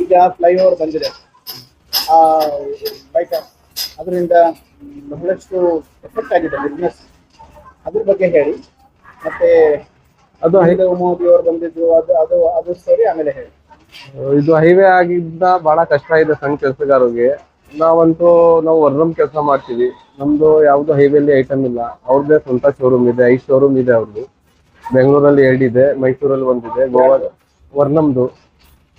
ಈಗ ಫ್ಲೈಓವರ್ ಬಂದಿದೆ ಬೈಪಾಸ್, ಅದರಿಂದ ಬಹಳಷ್ಟು ಎಫೆಕ್ಟ್ ಆಗಿದೆ ಬಿಸ್ನೆಸ್. ಅದ್ರ ಬಗ್ಗೆ ಹೇಳಿ. ಮತ್ತೆ ಅದು ಮೋದಿ ಅವರು ಬಂದಿದ್ರು, ಅದು ಸರಿ. ಆಮೇಲೆ ಹೇಳಿ. ಇದು ಹೈವೇ ಆಗಿದ್ದ ಬಹಳ ಕಷ್ಟ ಇದೆ ಸಣ್ಣ ಕೆಲಸಗಾರರಿಗೆ. ನಾವು ವರ್ರಂ ಕೆಲಸ ಮಾಡ್ತೀವಿ. ನಮ್ದು ಯಾವ್ದು ಹೈವೇಲಿ ಐಟಮ್ ಇಲ್ಲ. ಅವ್ರದ್ದೇ ಸ್ವಂತ ಶೋರೂಮ್ ಇದೆ, 5 ಶೋರೂಮ್ ಇದೆ ಅವ್ರದ್ದು. ಬೆಂಗಳೂರಲ್ಲಿ 2 ಇದೆ, ಮೈಸೂರಲ್ಲಿ 1 ಇದೆ, ಗೋವಾ ವರ್ನಮ್ದು.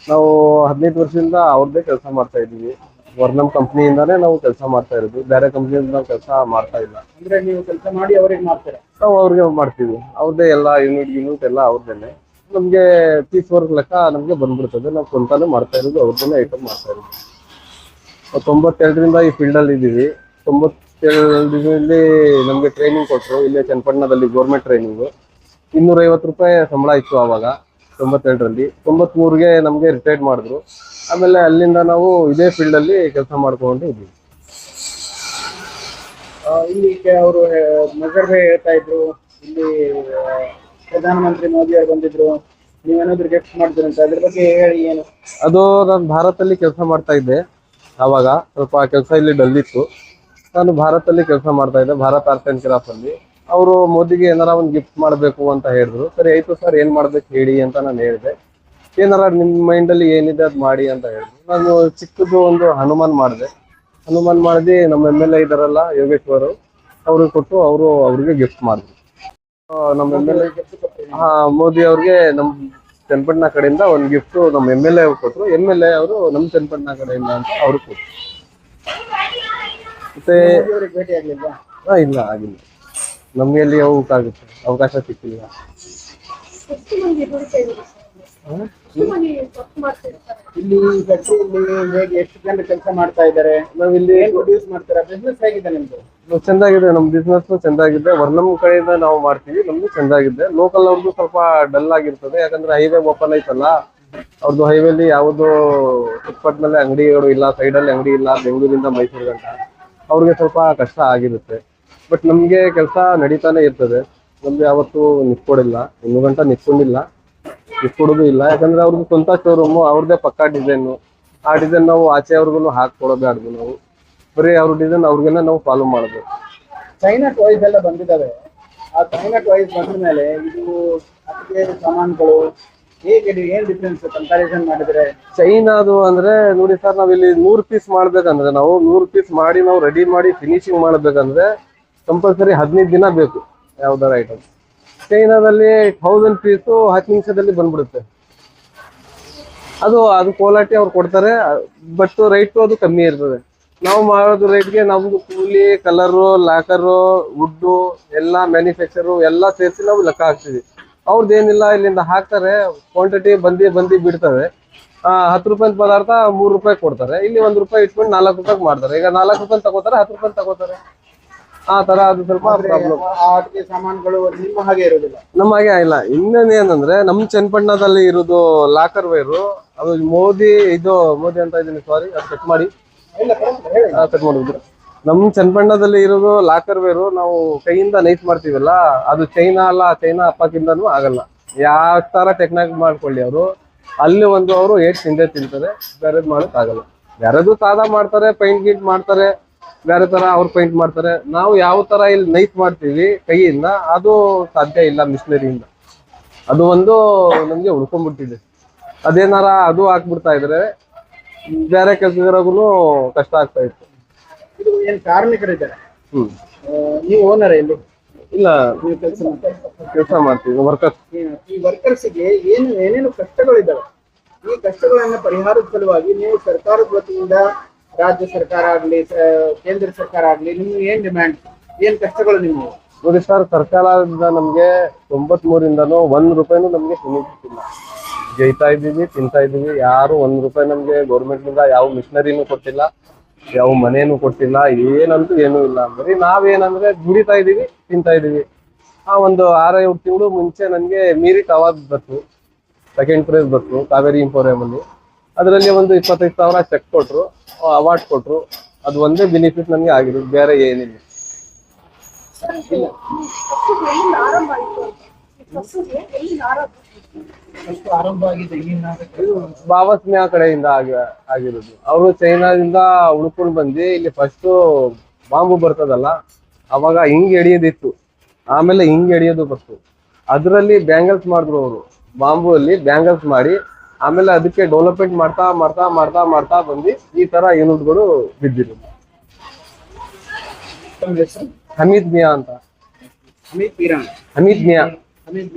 ನಾವು 15 ವರ್ಷದಿಂದ ಅವ್ರದ್ದೇ ಕೆಲಸ ಮಾಡ್ತಾ ಇದ್ದೀವಿ. ವರ್ನಮ್ ಕಂಪ್ನಿಯಿಂದಾನೇ ನಾವು ಕೆಲಸ ಮಾಡ್ತಾ ಇರೋದು, ಬೇರೆ ಕಂಪ್ನಿಯಿಂದ ನಾವು ಕೆಲಸ ಮಾಡ್ತಾ ಇಲ್ಲ. ಅಂದ್ರೆ ನೀವು ಕೆಲಸ ಮಾಡಿ ಅವ್ರಿಗೆ ಮಾಡ್ತೀರಾ? ನಾವು ಅವ್ರಿಗೆ ಮಾಡ್ತೀವಿ. ಅವ್ರದ್ದೇ ಎಲ್ಲ ಯೂನಿಟ್ ಎಲ್ಲ ಅವ್ರದ್ದೇನೆ. ನಮ್ಗೆ ಪೀಸ್ ವರ್ಕ್ ಲೆಕ್ಕ ನಮ್ಗೆ ಬಂದ್ಬಿಡ್ತದೆ. ನಾವು ಸ್ವಂತಾನೇ ಮಾಡ್ತಾ ಇರೋದು, ಅವ್ರದ್ದೇನೆ ಐಟಮ್ ಮಾಡ್ತಾ ಇರೋದು. 92ರಿಂದ ಈ ಫೀಲ್ಡ್ ಅಲ್ಲಿ ಇದ್ದೀವಿ. 92ರಲ್ಲಿ ನಮ್ಗೆ ಟ್ರೈನಿಂಗ್ ಕೊಟ್ಟರು ಇಲ್ಲೇ ಚನ್ನಪಟ್ಟಣದಲ್ಲಿ, ಗೌರ್ಮೆಂಟ್ ಟ್ರೈನಿಂಗು. 250 ರೂಪಾಯಿ ಸಂಬಳ ಇತ್ತು ಆವಾಗ 92ರಲ್ಲಿ. 93ಗೆ ನಮ್ಗೆ ರಿಟೈರ್ಡ್ ಮಾಡಿದ್ರು. ಆಮೇಲೆ ಅಲ್ಲಿಂದ ನಾವು ಇದೇ ಫೀಲ್ಡ್ ಅಲ್ಲಿ ಕೆಲಸ ಮಾಡ್ಕೊಂಡು ಇದ್ದೀವಿ. ಇಲ್ಲಿ ಅವರು ನಗರವೇ ಹೇಳ್ತಾ ಇದ್ರು, ಇಲ್ಲಿ ಪ್ರಧಾನಮಂತ್ರಿ ಮೋದಿ ಅವರು ಬಂದಿದ್ರು, ನೀವೇನಾದ್ರು ಗಿಫ್ಟ್ ಮಾಡಿದ್ರು ಅಂತ. ಅದ್ರ ಬಗ್ಗೆ ಹೇಳಿ. ಏನು ಅದು? ನಾನು ಭಾರತಲ್ಲಿ ಕೆಲಸ ಮಾಡ್ತಾ ಇದ್ದೆ ಆವಾಗ. ಸ್ವಲ್ಪ ಕೆಲಸ ಇಲ್ಲಿ ಡಲ್ ಇತ್ತು. ನಾನು ಭಾರತಲ್ಲಿ ಕೆಲಸ ಮಾಡ್ತಾ ಇದ್ದೆ, ಭಾರತ್ ಆರ್ಟ್ ಅಂಡ್ ಕ್ರಾಫ್ಟ್ ಅಲ್ಲಿ. ಅವರು ಮೋದಿಗೆ ಏನಾರ ಒಂದು ಗಿಫ್ಟ್ ಮಾಡಬೇಕು ಅಂತ ಹೇಳಿದ್ರು. ಸರಿ ಆಯ್ತು ಸರ್, ಏನ್ ಮಾಡ್ಬೇಕು ಹೇಳಿ ಅಂತ ನಾನು ಹೇಳಿದೆ. ಏನಾರ ನಿಮ್ಮ ಮೈಂಡಲ್ಲಿ ಏನಿದೆ ಅದು ಮಾಡಿ ಅಂತ ಹೇಳಿದ್ರು. ನಾನು ಚಿಕ್ಕದು ಒಂದು ಹನುಮಾನ್ ಮಾಡಿದೆ. ಹನುಮಾನ್ ಮಾಡಿ ನಮ್ಮ MLA ಇದಾರಲ್ಲ ಯೋಗೇಶ್ವರ್, ಅವ್ರಿಗೆ ಕೊಟ್ಟು ಅವ್ರಿಗೆ ಗಿಫ್ಟ್ ಮಾಡಿದ್ರು. ನಮ್ಮ MLA ಮೋದಿ ಅವ್ರಿಗೆ ನಮ್ಮ ಚನ್ನಪಟ್ಟಣ ಕಡೆಯಿಂದ ಒಂದು ಗಿಫ್ಟ್ ನಮ್ಮ MLA ಅವ್ರು ಕೊಟ್ಟರು. MLA ಅವರು ನಮ್ಮ ಚನ್ನಪಟ್ಟಣ ಕಡೆಯಿಂದ ಅಂತ ಅವ್ರಿಗೆ ಕೊಟ್ಟರು. ಮತ್ತೆ ಭೇಟಿ ಆಗ್ಲಿಲ್ವಾ? ಇಲ್ಲ, ಆಗಿಲ್ಲ. ನಮ್ಗೆ ಎಲ್ಲಿ ಅವಕಾಶ ಸಿಕ್ಕಿಲ್ಲ. ಇಲ್ಲಿ ಫ್ಯಾಕ್ಟರಿಯಲ್ಲಿ ಹೇಗೆ, ಎಷ್ಟು ಜನ ಕೆಲಸ ಮಾಡ್ತಾ ಇದ್ದಾರೆ? ನಾವಿಲ್ಲಿ ಪ್ರೊಡ್ಯೂಸ್ ಮಾಡ್ತಾರೆ. ಬಿಸ್ನೆಸ್ ಹೇಗಿದೆ ನಿಮ್ದು? ಚೆಂದಾಗಿದೆ, ನಮ್ ಬಿಸ್ನೆಸ್ ಚೆಂದಾಗಿದೆ. ವರ್ನಮ್ ಕಡೆಯಿಂದ ನಾವು ಮಾಡ್ತೀವಿ, ನಮ್ದು ಚೆಂದಾಗಿದೆ. ಲೋಕಲ್ ಅವ್ರದ್ದು ಸ್ವಲ್ಪ ಡಲ್ ಆಗಿರ್ತದೆ, ಯಾಕಂದ್ರೆ ಹೈವೇ ಓಪನ್ ಐತಲ್ಲ. ಅವ್ರದ್ದು ಹೈವೇಲಿ ಯಾವುದು ಫುಟ್ಪಾತ್ನಲ್ಲಿ ಅಂಗಡಿಗಳು ಇಲ್ಲ, ಸೈಡಲ್ಲಿ ಅಂಗಡಿ ಇಲ್ಲ, ಬೆಂಗಳೂರಿಂದ ಮೈಸೂರು ಗಂಟ. ಅವ್ರಿಗೆ ಸ್ವಲ್ಪ ಕಷ್ಟ ಆಗಿರುತ್ತೆ. ಬಟ್ ನಮ್ಗೆ ಕೆಲಸ ನಡೀತಾನೆ ಇರ್ತದೆ. ನಮ್ಗೆ ಯಾವತ್ತು ನಿಂತ್ಕೊಡಿಲ್ಲ, ಇನ್ನೂ ಗಂಟ ನಿಂತ್ಕೊಂಡಿಲ್ಲ, ನಿಂತ್ಕೊಡೋದು ಇಲ್ಲ. ಯಾಕಂದ್ರೆ ಅವ್ರದ್ದು ಸ್ವಂತ ಶೋರೂಮು, ಅವ್ರದ್ದೇ ಪಕ್ಕಾ ಡಿಸೈನು. ಆ ಡಿಸೈನ್ ನಾವು ಆಚೆ ಅವ್ರಿಗೂ ಹಾಕೊಡೋದಾಡ್ದು. ನಾವು ಬರೀ ಅವ್ರ ಡಿಸೈನ್ ಅವ್ರಿಗೆಲ್ಲ ನಾವು ಫಾಲೋ ಮಾಡಬೇಕು. ಚೈನಾ ಟಾಯ್ಸ್ ಎಲ್ಲ ಬಂದಿದ್ದಾವೆ. ಆ ಚೈನಾ ಟಾಯ್ಸ್ ಬಂದ ಮೇಲೆ ಇದು ಅತಿಗೆ ಸಾಮಾನುಗಳು ಹೇಗೆ, ಏನ್ ಡಿಫ್ರೆನ್ಸ್ ಕಂಪ್ಯಾರಿಸನ್ ಮಾಡಿದ್ರೆ? ಚೈನಾದು ಅಂದ್ರೆ ನೋಡಿ ಸರ್, ನಾವಿಲ್ಲಿ 100 ಪೀಸ್ ಮಾಡ್ಬೇಕಂದ್ರೆ, ನಾವು 100 ಪೀಸ್ ಮಾಡಿ ನಾವು ರೆಡಿ ಮಾಡಿ ಫಿನಿಶಿಂಗ್ ಮಾಡ್ಬೇಕಂದ್ರೆ ಕಂಪಲ್ಸರಿ 15 ದಿನ ಬೇಕು ಯಾವ್ದಾರ ಐಟಮ್. ಚೈನಾದಲ್ಲಿ 1000 ಪೀಸು 10 ನಿಮಿಷದಲ್ಲಿ ಬಂದ್ಬಿಡುತ್ತೆ. ಅದು ಕ್ವಾಲಿಟಿ ಅವ್ರು ಕೊಡ್ತಾರೆ, ಬಟ್ ರೈಟು ಅದು ಕಮ್ಮಿ ಇರ್ತದೆ. ನಾವು ಮಾಡೋದು ರೇಟ್ಗೆ ನಮ್ದು ಕೂಲಿ, ಕಲರು, ಲಾಕರು, ವುಡ್ಡು ಎಲ್ಲ ಮ್ಯಾನುಫ್ಯಾಕ್ಚರು ಎಲ್ಲ ಸೇರಿಸಿ ನಾವು ಲೆಕ್ಕ ಹಾಕ್ತೀವಿ. ಅವ್ರದ್ದೇನಿಲ್ಲ, ಇಲ್ಲಿಂದ ಹಾಕ್ತಾರೆ, ಕ್ವಾಂಟಿಟಿ ಬಂದು ಬಿಡ್ತವೆ. 10 ರೂಪಾಯಿ ಪದಾರ್ಥ 3 ರೂಪಾಯಿ ಕೊಡ್ತಾರೆ. ಇಲ್ಲಿ 1 ರೂಪಾಯಿ ಇಟ್ಕೊಂಡು 4 ರೂಪಾಯಿಗೆ ಮಾಡ್ತಾರೆ. ಈಗ 4 ರೂಪಾಯಿ ತಗೋತಾರೆ, 10 ರೂಪಾಯಿ ತಗೋತಾರೆ. ಆ ತರ ಅದು ಸ್ವಲ್ಪ ಪ್ರಾಬ್ಲಮ್. ಆಟಿಕೆ ಸಾಮಾನುಗಳು ನಿಮ್ಮ ಹಾಗೆ ಇರೋದಿಲ್ಲ, ನಮ್ಮ ಹಾಗೆ ಇಲ್ಲ. ಇನ್ನೇನಂದ್ರೆ ನಮ್ಮ ಚನ್ನಪಟ್ಟಣದಲ್ಲಿ ಇರೋದು ಲಾಕರ್ ವೇರು, ಅದು ಮೋದಿ ಅಂತ ಇದೀನಿ, ಸಾರಿ, ಅದು ಕಟ್ ಮಾಡಿ ಮಾಡಿದ್ರು. ನಮ್ ಚನ್ನಪಟ್ಟಣದಲ್ಲಿ ಇರೋದು ಲಾಕರ್ ವೇರು. ನಾವು ಕೈಯಿಂದ ನೈಸ್ ಮಾಡ್ತೀವಲ್ಲ, ಅದು ಚೈನಾ ಅಲ್ಲ, ಚೈನಾ ಅಪ್ಪಕ್ಕಿಂದನೂ ಆಗಲ್ಲ. ಯಾವ ತರ ಟೆಕ್ನಾಕ್ ಮಾಡ್ಕೊಳ್ಳಿ ಅವರು, ಅಲ್ಲಿ ಅವರು 8 ತಿಂತಾರೆ, ಬೇರೆದ್ ಮಾಡಕ್ ಆಗಲ್ಲ. ಬೇರೆದು ಸಾದಾ ಮಾಡ್ತಾರೆ, ಪೈಂಟ್ ಗೀಟ್ ಮಾಡ್ತಾರೆ, ಬೇರೆ ತರ ಅವ್ರು ಪೈಂಟ್ ಮಾಡ್ತಾರೆ. ನಾವು ಯಾವ ತರ ಇಲ್ಲಿ ನೈಸ್ ಮಾಡ್ತೀವಿ ಕೈಯಿಂದ, ಅದು ಸಾಧ್ಯ ಇಲ್ಲ ಮಿಷನರಿಯಿಂದ. ಅದು ನಮ್ಗೆ ಉಳ್ಕೊಂಡ್ಬಿಟ್ಟಿದೆ. ಅದೇನಾರ ಅದು ಹಾಕ್ಬಿಡ್ತಾ ಇದ್ರೆ ಬೇರೆ ಕೆಲಸಗಾರಗೂ ಕಷ್ಟ ಆಗ್ತಾ ಇತ್ತು. ಇದು ಏನ್ ಕಾರ್ಮಿಕರಿದ್ದಾರೆ? ನೀವು ಓನರ್ ಇಲ್ಲಿ? ಇಲ್ಲ, ನೀವು ಕೆಲಸ ಮಾಡ್ತೀವಿ, ವರ್ಕರ್ಸ್. ಈ ವರ್ಕರ್ಸ್ಗೆ ಏನೇನು ಕಷ್ಟಗಳಿದ್ದಾವೆ? ಈ ಕಷ್ಟಗಳನ್ನ ಪರಿಹಾರದ ಸಲುವಾಗಿ ನೀವು ಸರ್ಕಾರದ ವತಿಯಿಂದ, ರಾಜ್ಯ ಸರ್ಕಾರ ಆಗ್ಲಿ, ಕೇಂದ್ರ ಸರ್ಕಾರ ಆಗ್ಲಿ, ನಿಮ್ಗೆ ಏನ್ ಡಿಮ್ಯಾಂಡ್, ಏನ್ ಕಷ್ಟಗಳು ನಿಮ್ಗೆ? ನೋಡಿ ಸರ್, ಸರ್ಕಾರದಿಂದ ನಮ್ಗೆ 93ರಿಂದನೂ 1 ರೂಪಾಯಿನೂ ನಮ್ಗೆ ಸಿಗ್ತಿಲ್ಲ. ಜೈತಾ ಇದ್ದೀವಿ, ತಿಂತಾ ಇದ್ದೀವಿ. ಯಾರು 1 ರೂಪಾಯಿ ನಮ್ಗೆ ಗೌರ್ಮೆಂಟ್ನಿಂದ ಯಾವ ಮಿಷನರಿನೂ ಕೊಟ್ಟಿಲ್ಲ, ಯಾವ ಮನೇನು ಕೊಟ್ಟಿಲ್ಲ, ಏನಂತೂ ಏನೂ ಇಲ್ಲ. ಬರೀ ನಾವೇನಂದ್ರೆ ದುಡಿತಾ ಇದೀವಿ, ತಿಂತಾ ಇದೀವಿ. ಒಂದು 6-7 ತಿಂಗಳು ಮುಂಚೆ ನನಗೆ ಮೀರಿಟ್ ಅವಾರ್ಡ್ ಬಂತು, ಸೆಕೆಂಡ್ ಪ್ರೈಸ್ ಬಂತು ಕಾವೇರಿ ಇಂಪೋರಿಯಂ ಅಲ್ಲಿ. ಅದರಲ್ಲಿ ಒಂದು 25,000 ಚೆಕ್ ಕೊಟ್ರು, ಅವಾರ್ಡ್ ಕೊಟ್ರು. ಅದು ಒಂದೇ ಬೆನಿಫಿಟ್ ನನಗೆ ಆಗಿರೋದು, ಬೇರೆ ಏನಿಲ್ಲ. ಫಸ್ಟ್ ಆರಂಭ ಆಗಿದೆ ಈ ನಾಟಕ. ಬಾಬಾಸ್ಮಿಯಾ ಕಡೆಯಿಂದ ಆಗಿರೋದು. ಅವರು ಚೈನಾದಿಂದ ಉಳ್ಕೊಂಡು ಬಂದು ಇಲ್ಲಿ ಫಸ್ಟ್ ಬಾಂಬು ಬರ್ತದಲ್ಲ, ಅವಾಗ ಹಿಂಗ್ ಎಡಿಯೋದಿತ್ತು, ಆಮೇಲೆ ಹಿಂಗ್ ಎಡಿಯೋದು ಫಸ್ಟ್. ಅದರಲ್ಲಿ ಬ್ಯಾಂಗಲ್ಸ್ ಮಾಡಿದ್ರು ಅವರು, ಬಾಂಬು ಅಲ್ಲಿ ಬ್ಯಾಂಗಲ್ಸ್ ಮಾಡಿ, ಆಮೇಲೆ ಅದಕ್ಕೆ ಡೆವಲಪ್ಮೆಂಟ್ ಮಾಡ್ತಾ ಮಾಡ್ತಾ ಮಾಡ್ತಾ ಮಾಡ್ತಾ ಬಂದು ಈ ತರ ಯೂನಿಟ್ಗಳು ಬಿದ್ದಿರೋದು. ತಮ್ಮ ಹೆಸರು? ಹಮೀದ್ ಮಿಯಾ ಅಂತ. ಅಮಿತ್ ಪೀರಾನ್. ಹಮೀದ್ ಮಿಯಾ. ಅಮಿತ್